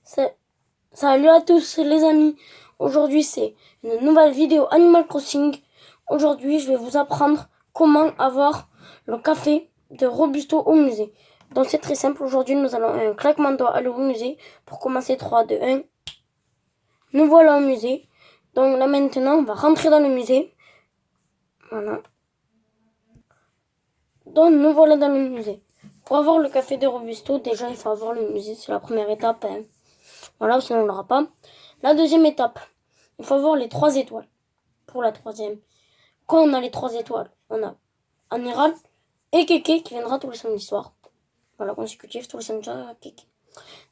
Salut à tous les amis, aujourd'hui c'est une nouvelle vidéo Animal Crossing. Aujourd'hui je vais vous apprendre comment avoir le café de Robusto au musée. Donc c'est très simple, aujourd'hui nous allons un claquement de doigts aller au musée. Pour commencer, 3, 2, 1. Nous voilà au musée. Donc là maintenant on va rentrer dans le musée. Voilà. Donc nous voilà dans le musée. Pour avoir le café de Robusto, déjà il faut avoir le musée, c'est la première étape. Voilà, sinon on l'aura pas. La deuxième étape, il faut avoir les 3 étoiles. Pour la troisième, quand on a les 3 étoiles, on a Amiral et Kéké qui viendra tous les samedis soirs. Voilà, consécutif, tous les samedis soirs, Kéké.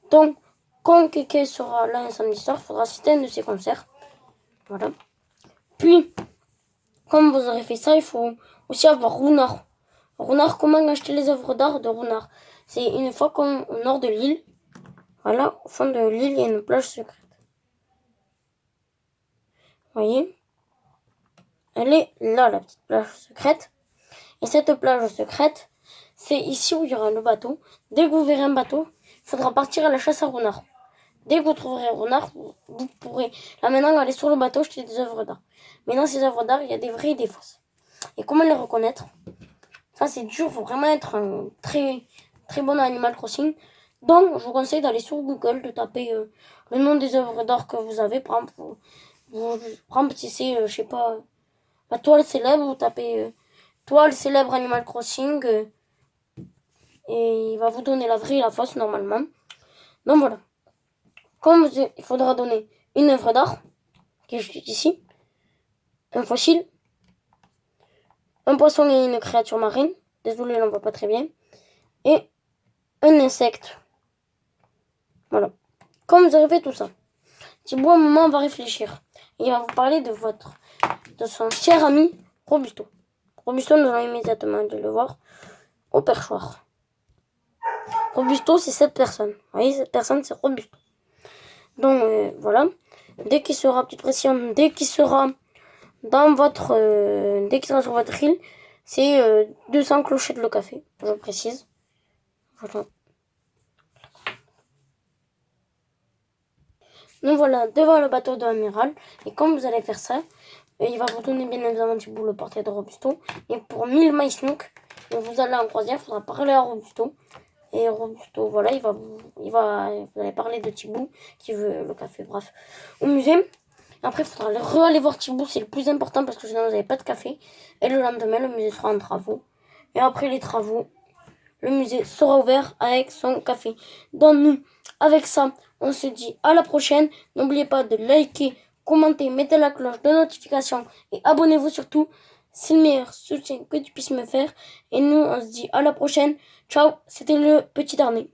Donc, quand Kéké sera là un samedi soir, il faudra assister à un de ses concerts. Voilà. Puis, comme vous aurez fait ça, il faut aussi avoir Runard. Runard, comment acheter les œuvres d'art de Runard? C'est une fois au nord de l'île. Voilà, au fond de l'île, il y a une plage secrète. Vous voyez? Elle est là, la petite plage secrète. Et cette plage secrète, c'est ici où il y aura le bateau. Dès que vous verrez un bateau, il faudra partir à la chasse à renard. Dès que vous trouverez un renard, vous pourrez là maintenant aller sur le bateau jeter des œuvres d'art. Mais dans ces œuvres d'art, il y a des vraies et des fausses. Et comment les reconnaître? Ça c'est dur, il faut vraiment être un très bon Animal Crossing. Donc je vous conseille d'aller sur Google, de taper le nom des œuvres d'art que vous avez. Par exemple, si c'est, je sais pas, la toile célèbre, vous tapez toile célèbre Animal Crossing et il va vous donner la vraie et la fausse normalement. Donc voilà. Comme il faudra donner une œuvre d'art, qui est juste ici, un fossile, un poisson et une créature marine, désolé, on ne voit pas très bien, et un insecte. Voilà. Comme vous avez fait tout ça, Thibaut, à un moment, va réfléchir. Et il va vous parler de son cher ami Robusto. Robusto, nous allons immédiatement aller le voir au perchoir. Robusto, c'est cette personne. Vous voyez, cette personne, c'est Robusto. Donc, voilà. Dès qu'il sera, petite pression, dès qu'il sera sur votre île, c'est 200 clochettes de le café, je précise. Voilà. Nous voilà devant le bateau de l'amiral. Et comme vous allez faire ça, il va vous donner bien évidemment Thibaut le portrait de Robusto. Et pour 1000 maïs nook, vous allez en croisière, il faudra parler à Robusto. Et Robusto, voilà, vous allez parler de Thibaut qui veut le café, bref, au musée. Après, il faudra aller voir Thibaut, c'est le plus important parce que sinon vous n'avez pas de café. Et le lendemain, le musée sera en travaux. Et après les travaux, le musée sera ouvert avec son café. Donc nous, avec ça, on se dit à la prochaine. N'oubliez pas de liker, commenter, mettez la cloche de notification et abonnez-vous surtout. C'est le meilleur soutien que tu puisses me faire. Et nous, on se dit à la prochaine. Ciao, c'était le petit Darnay.